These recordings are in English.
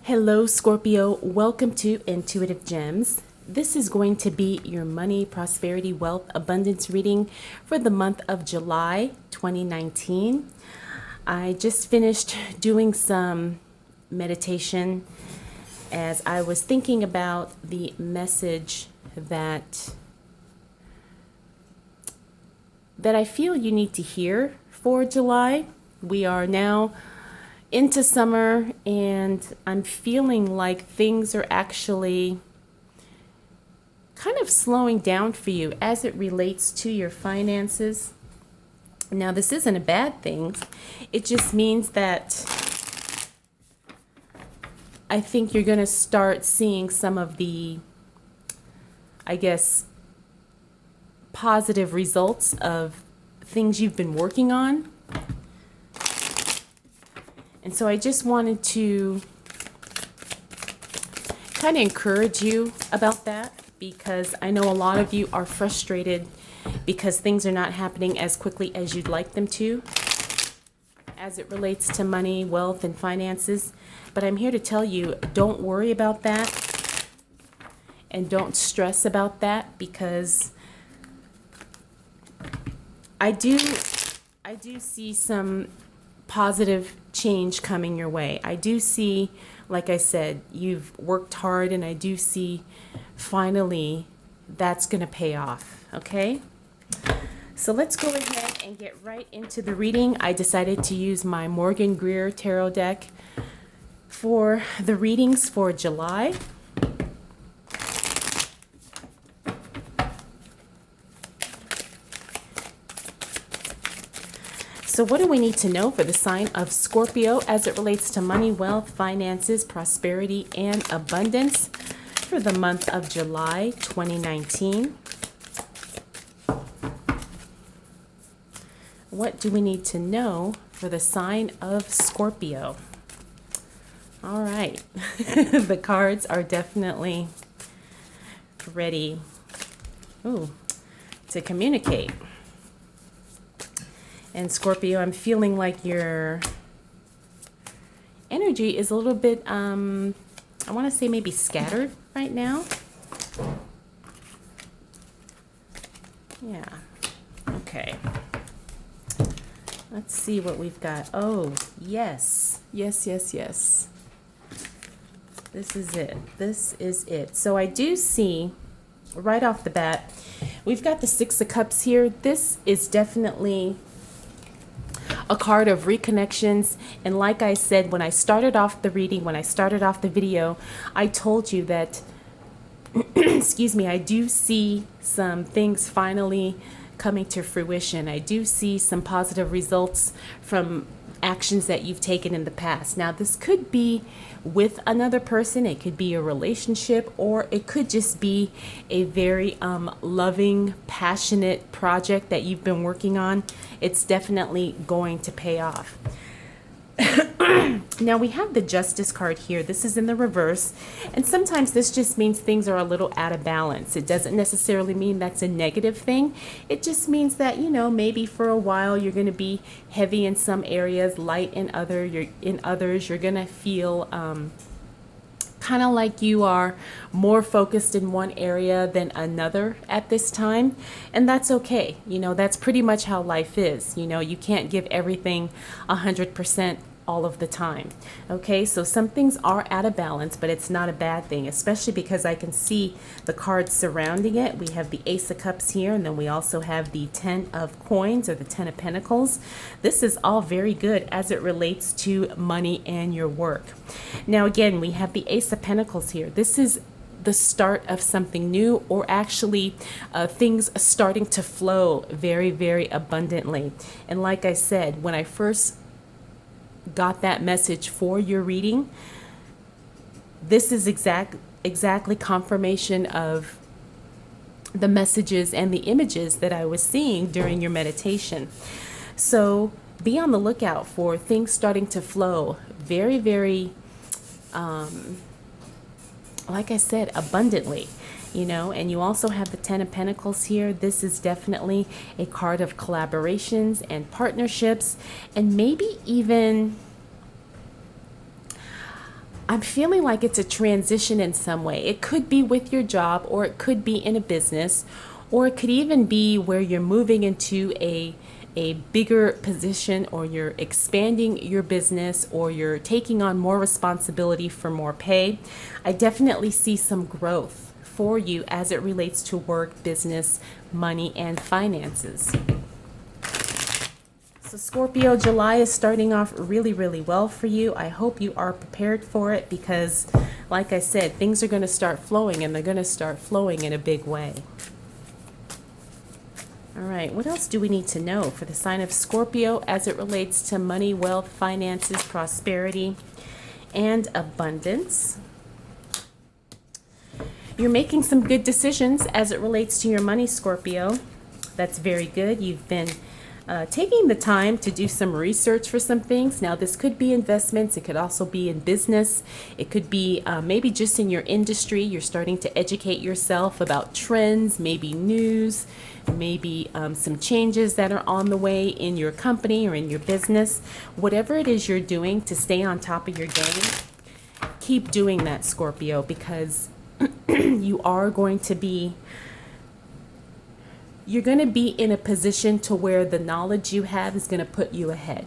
Hello, Scorpio. Welcome to Intuitive Gems. This is going to be your money, prosperity, wealth, abundance reading for the month of July 2019. I just finished doing some meditation as I was thinking about the message that I feel you need to hear for July. We are now into summer, and I'm feeling like things are actually kind of slowing down for you as it relates to your finances. Now, this isn't a bad thing. It just means that I think you're going to start seeing some of the, positive results of things you've been working on. And so I just wanted to kind of encourage you about that, because I know a lot of you are frustrated because things are not happening as quickly as you'd like them to as it relates to money, wealth, and finances. But I'm here to tell you, don't worry about that and don't stress about that, because I do see some positive change coming your way. I do see, like I said, you've worked hard, and I do see finally that's going to pay off, okay? So let's go ahead and get right into the reading. I decided to use my Morgan Greer Tarot deck for the readings for July. So what do we need to know for the sign of Scorpio as it relates to money, wealth, finances, prosperity, and abundance for the month of July 2019? What do we need to know for the sign of Scorpio? All right. The cards are definitely ready to communicate. And Scorpio, I'm feeling like your energy is a little bit, I want to say maybe scattered right now. Yeah. Okay. Let's see what we've got. Oh, yes. Yes, yes, yes. This is it. This is it. So I do see right off the bat, we've got the Six of Cups here. This is definitely a card of reconnections. And like I said, when I started off the reading, when I started off the video, I told you that, excuse me, I do see some things finally coming to fruition. I do see some positive results from actions that you've taken in the past. Now, this could be with another person, it could be a relationship, or it could just be a very loving, passionate project that you've been working on. It's definitely going to pay off. Now we have the Justice card here. This is in the reverse, and sometimes this just means things are a little out of balance. It doesn't necessarily mean that's a negative thing. It just means that, maybe for a while you're going to be heavy in some areas, light in others. You're going to feel kind of like you are more focused in one area than another at this time, and that's okay. That's pretty much how life is. You can't give everything 100% all of the time. Okay, so some things are out of balance, but it's not a bad thing, especially because I can see the cards surrounding it. We have the Ace of Cups here, and then we also have the Ten of Coins, or the Ten of Pentacles. This is all very good as it relates to money and your work. Now again, we have the Ace of Pentacles here. This is the start of something new, or actually things starting to flow very, very abundantly. And like I said, when I first got that message for your reading, this is exactly confirmation of the messages and the images that I was seeing during your meditation. So be on the lookout for things starting to flow very, very, like I said, abundantly. And you also have the Ten of Pentacles here. This is definitely a card of collaborations and partnerships, and maybe even I'm feeling like it's a transition in some way. It could be with your job, or it could be in a business, or it could even be where you're moving into a bigger position, or you're expanding your business, or you're taking on more responsibility for more pay. I definitely see some growth for you as it relates to work, business, money, and finances. So Scorpio, July is starting off really, really well for you. I hope you are prepared for it because, like I said, things are going to start flowing, and they're going to start flowing in a big way. All right, what else do we need to know for the sign of Scorpio as it relates to money, wealth, finances, prosperity, and abundance? You're making some good decisions as it relates to your money, Scorpio. That's very good. You've been taking the time to do some research for some things. Now, this could be investments. It could also be in business. It could be maybe just in your industry. You're starting to educate yourself about trends, maybe news, maybe some changes that are on the way in your company or in your business. Whatever it is you're doing to stay on top of your game, keep doing that, Scorpio, because you are going to be you're going to be in a position to where the knowledge you have is going to put you ahead.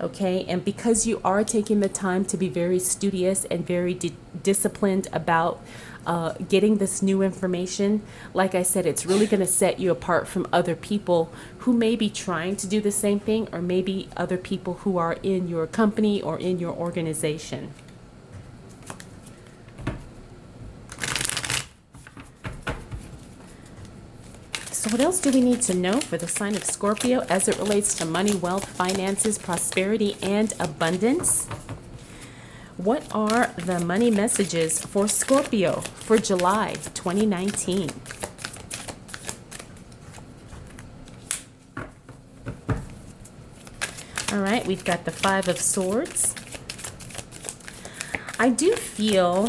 Okay, and because you are taking the time to be very studious and very disciplined about getting this new information, like I said, it's really going to set you apart from other people who may be trying to do the same thing, or maybe other people who are in your company or in your organization. So what else do we need to know for the sign of Scorpio as it relates to money, wealth, finances, prosperity, and abundance? What are the money messages for Scorpio for July 2019? All right, we've got the Five of Swords. I do feel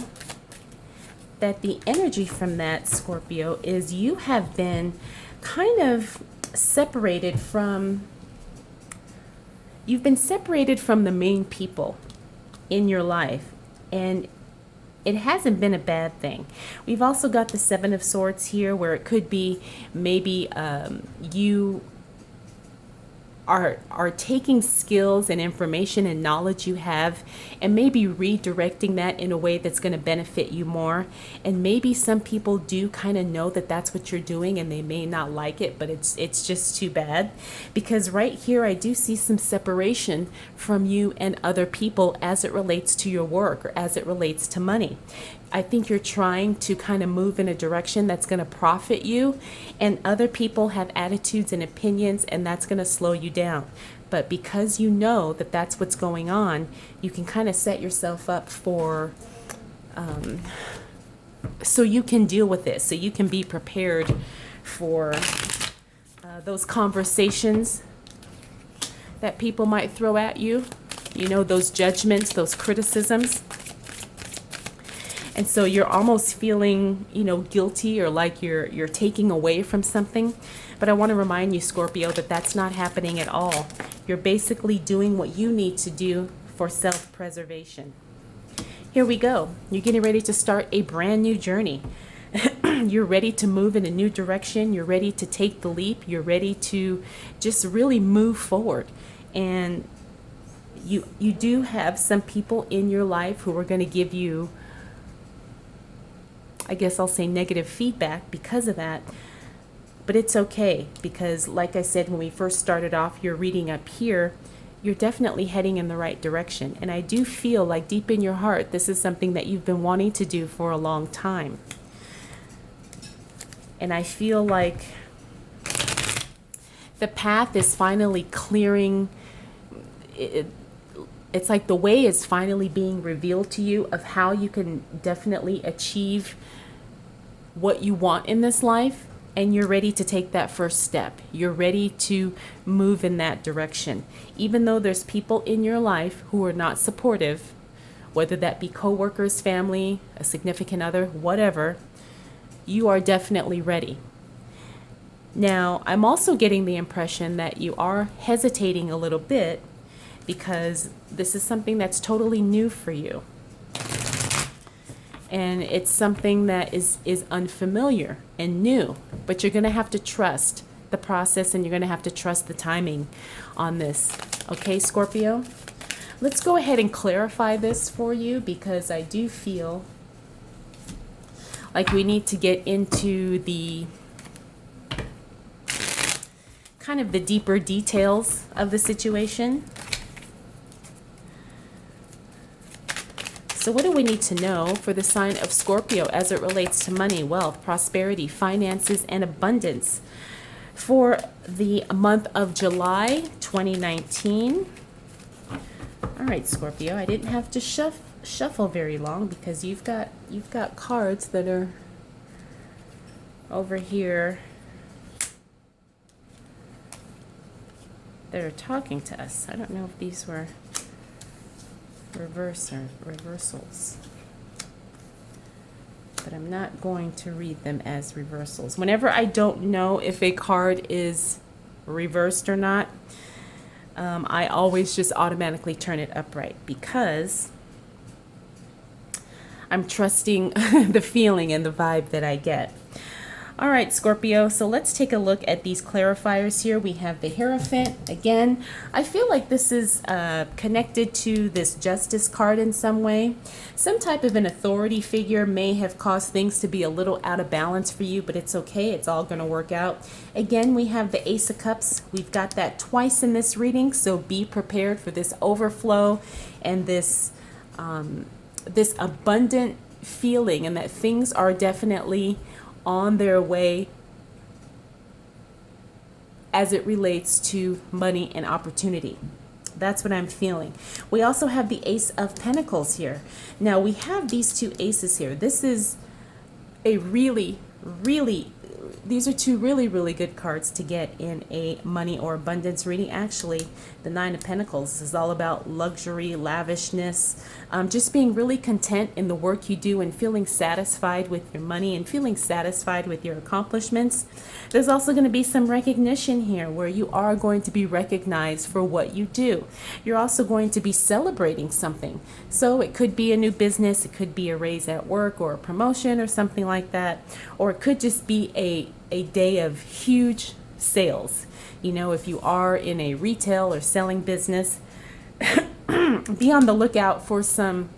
that the energy from that, Scorpio, is you have been kind of separated from, you've been separated from the main people in your life, and it hasn't been a bad thing. We've also got the Seven of Swords here, where it could be maybe you are taking skills and information and knowledge you have and maybe redirecting that in a way that's going to benefit you more. And maybe some people do kind of know that that's what you're doing, and they may not like it, but it's just too bad, because right here I do see some separation from you and other people as it relates to your work or as it relates to money. I think you're trying to kind of move in a direction that's going to profit you, and other people have attitudes and opinions, and that's going to slow you down. But because you know that that's what's going on, you can kind of set yourself up for, so you can deal with this, so you can be prepared for those conversations that people might throw at you, you know, those judgments, those criticisms. And so you're almost feeling, you know, guilty, or like you're taking away from something. But I want to remind you, Scorpio, that that's not happening at all. You're basically doing what you need to do for self-preservation. Here we go. You're getting ready to start a brand new journey. You're ready to move in a new direction. You're ready to take the leap. You're ready to just really move forward. And you do have some people in your life who are going to give you, I guess I'll say, negative feedback because of that. But it's okay, because like I said, when we first started off your reading up here, you're definitely heading in the right direction. And I do feel like deep in your heart, this is something that you've been wanting to do for a long time. And I feel like the path is finally clearing. It's like the way is finally being revealed to you of how you can definitely achieve what you want in this life, and you're ready to take that first step. You're ready to move in that direction. Even though there's people in your life who are not supportive, whether that be coworkers, family, a significant other, whatever, you are definitely ready. Now, I'm also getting the impression that you are hesitating a little bit, because this is something that's totally new for you. and it's something that is unfamiliar and new, but you're going to have to trust the process, and you're going to have to trust the timing on this. Okay, Scorpio? Let's go ahead and clarify this for you, because I do feel like we need to get into the kind of the deeper details of the situation. So what do we need to know for the sign of Scorpio as it relates to money, wealth, prosperity, finances, and abundance for the month of July 2019? All right, Scorpio, I didn't have to shuffle very long, because you've got cards that are over here that are talking to us. I don't know if these were reversals, but I'm not going to read them as reversals. Whenever I don't know if a card is reversed or not, I always just automatically turn it upright, because I'm trusting the feeling and the vibe that I get. All right, Scorpio, so let's take a look at these clarifiers here. We have the Hierophant. Again, I feel like this is connected to this Justice card in some way. Some type of an authority figure may have caused things to be a little out of balance for you, but it's okay. It's all going to work out. Again, we have the Ace of Cups. We've got that twice in this reading, so be prepared for this overflow and this abundant feeling, and that things are definitely on their way as it relates to money and opportunity. That's what I'm feeling. We also have the Ace of Pentacles here. Now we have these two aces here. This is a these are two really good cards to get in a money or abundance reading. Actually, the Nine of Pentacles is all about luxury, lavishness, just being really content in the work you do, and feeling satisfied with your money and feeling satisfied with your accomplishments. There's also going to be some recognition here, where you are going to be recognized for what you do. You're also going to be celebrating something. So it could be a new business, it could be a raise at work or a promotion or something like that, or it could just be a day of huge sales. You know, if you are in a retail or selling business, be on the lookout for some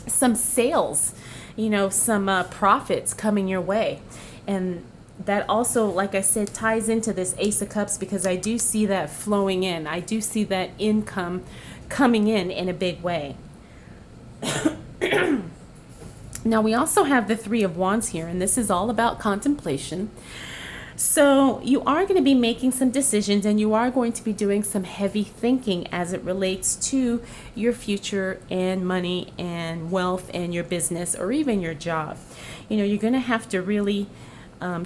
sales, you know, some profits coming your way. And that also, like I said, ties into this Ace of Cups, because I do see that flowing in. I do see that income coming in a big way. Now we also have the Three of Wands here, and this is all about contemplation. So you are going to be making some decisions, and you are going to be doing some heavy thinking as it relates to your future and money and wealth and your business, or even your job. You know, you're going to have to really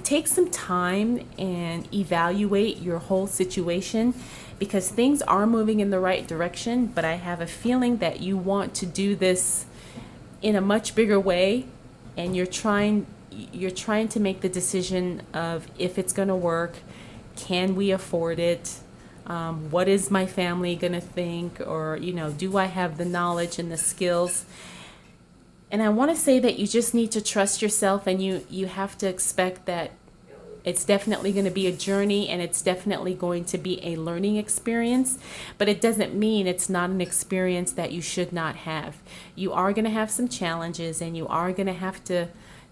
take some time and evaluate your whole situation, because things are moving in the right direction, but I have a feeling that you want to do this in a much bigger way, and you're trying to make the decision of if it's going to work, can we afford it, what is my family going to think, or, you know, do I have the knowledge and the skills? And I want to say that you just need to trust yourself, and you have to expect that it's definitely going to be a journey, and it's definitely going to be a learning experience, but it doesn't mean it's not an experience that you should not have. You are going to have some challenges, and you are going to have to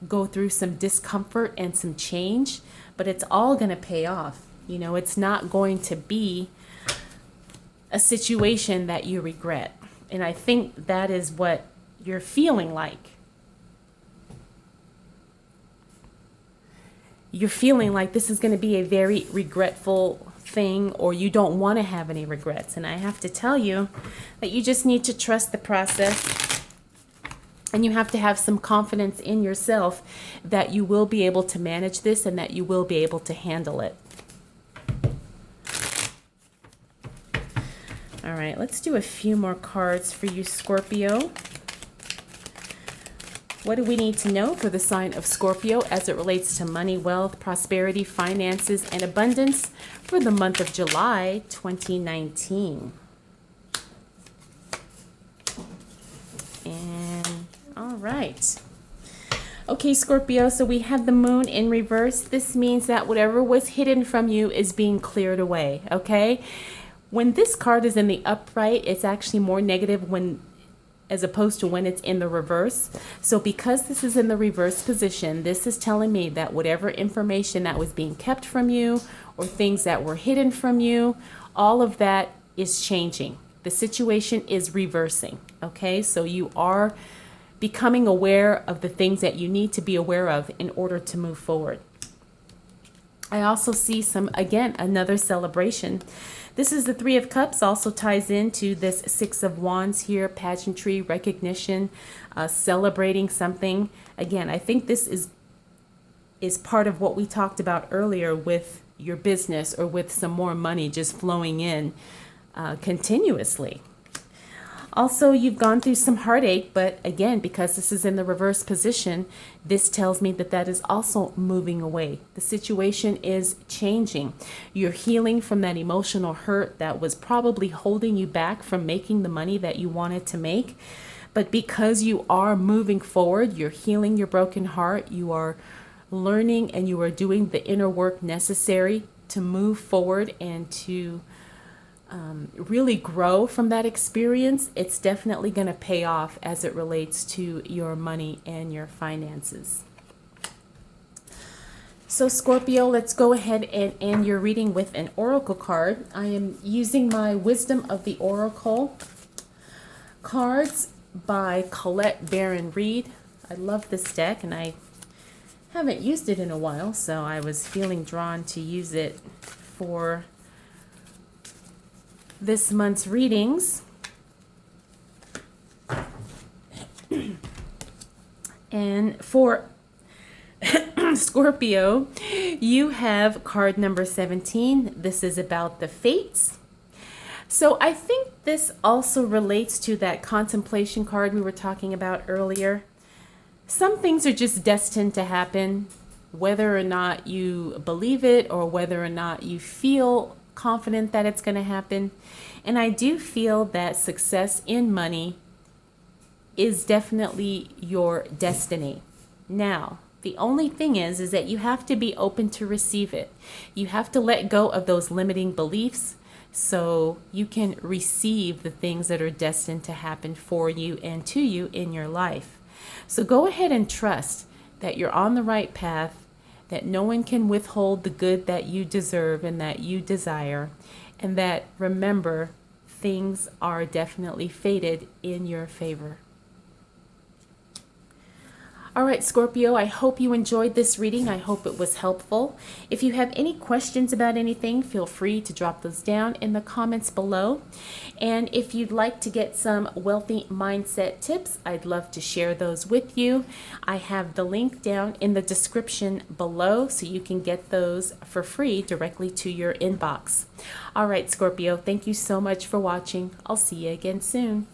go through some discomfort and some change, but it's all going to pay off. You know, it's not going to be a situation that you regret. And I think that is what you're feeling like. You're feeling like this is going to be a very regretful thing, or you don't want to have any regrets. And I have to tell you that you just need to trust the process, and you have to have some confidence in yourself that you will be able to manage this, and that you will be able to handle it. All right, let's do a few more cards for you, Scorpio. What do we need to know for the sign of Scorpio as it relates to money, wealth, prosperity, finances, and abundance for the month of July 2019? And all right. Okay, Scorpio, so we have the moon in reverse. This means that whatever was hidden from you is being cleared away, okay? When this card is in the upright, it's actually more negative as opposed to when it's in the reverse. So because this is in the reverse position, this is telling me that whatever information that was being kept from you or things that were hidden from you, all of that is changing. The situation is reversing, okay? So you are becoming aware of the things that you need to be aware of in order to move forward. I also see another celebration. This is the Three of Cups, also ties into this Six of Wands here, pageantry, recognition, celebrating something. Again, I think this is part of what we talked about earlier with your business or with some more money just flowing in continuously. Also, you've gone through some heartache, but again, because this is in the reverse position, this tells me that that is also moving away. The situation is changing. You're healing from that emotional hurt that was probably holding you back from making the money that you wanted to make. But because you are moving forward, you're healing your broken heart, you are learning and you are doing the inner work necessary to move forward and to really grow from that experience, it's definitely going to pay off as it relates to your money and your finances. So Scorpio, let's go ahead and end your reading with an oracle card. I am using my Wisdom of the Oracle cards by Colette Baron Reed. I love this deck and I haven't used it in a while, so I was feeling drawn to use it for this month's readings. And for Scorpio, you have card number 17. This is about the fates. So I think this also relates to that contemplation card we were talking about earlier. Some things are just destined to happen, whether or not you believe it or whether or not you feel confident that it's going to happen. And I do feel that success in money is definitely your destiny. Now, the only thing is that you have to be open to receive it. You have to let go of those limiting beliefs so you can receive the things that are destined to happen for you and to you in your life. So go ahead and trust that you're on the right path, that no one can withhold the good that you deserve and that you desire, and that, remember, things are definitely fated in your favor. All right, Scorpio, I hope you enjoyed this reading. I hope it was helpful. If you have any questions about anything, feel free to drop those down in the comments below. And if you'd like to get some wealthy mindset tips, I'd love to share those with you. I have the link down in the description below so you can get those for free directly to your inbox. All right, Scorpio, thank you so much for watching. I'll see you again soon.